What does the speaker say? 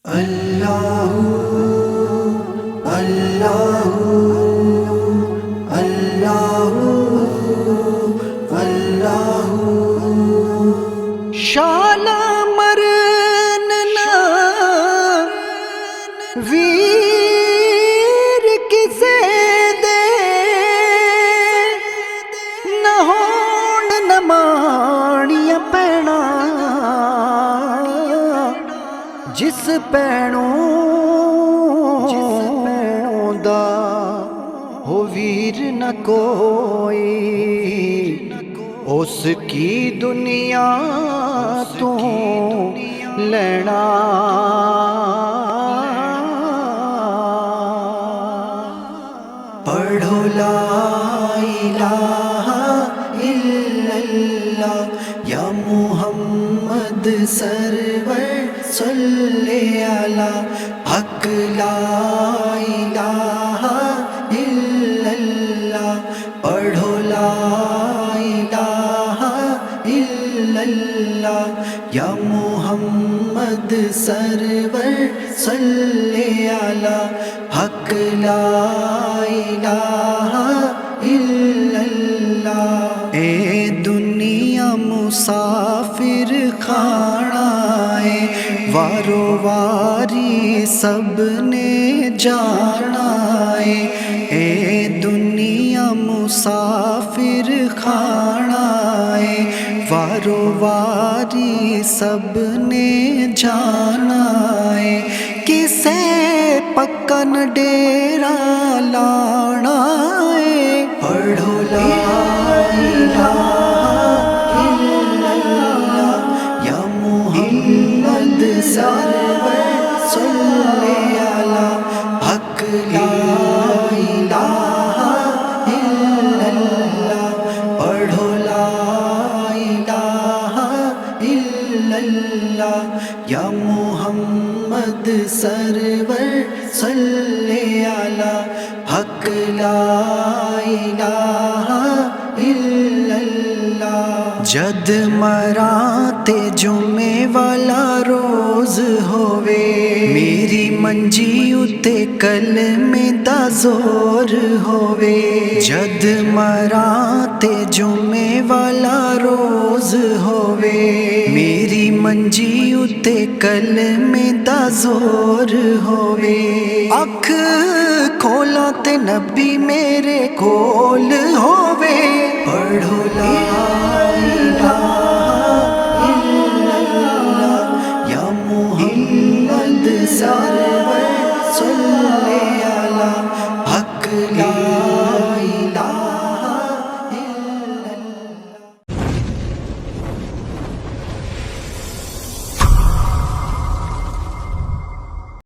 اللہ اللہ اللہ اللہ شالا مرننا ویر کسے دے نہ ہون نمانیاں پینا جس پیڑوں دا ہو ویر نہ کوئی اس کی دنیا تو لینا پڑھو لا الہ الا اللہ یا محمد سرور صلی علی حق لا الہ الا اللہ پڑھو لا الہ الا اللہ یا محمد سرور صلی علی حق لا الہ الا اللہ اے دنیا مسافر کھانا ہے وارو واری سب نے جانا ہے اے دنیا مسافر کھانا ہے وارو واری سب نے جانا ہے کسے پکن ڈیرا لانا ہے پڑھو لا الہ الا اللہ یا محمد سرور صلی علی حق لا الہ الا اللہ پڑھو لا الہ الا اللہ یا محمد سرور صلی علی حق لا الہ الا اللہ جد مراتے جمعے والا روز ہووے میری منجی اتے کلمے دا زور ہووے جد مراتے جمعے والا روز ہووے میری منجی اتے کلمے دا زور ہووے اکھ کھولا تے نبی میرے کول ہووے پڑھو لا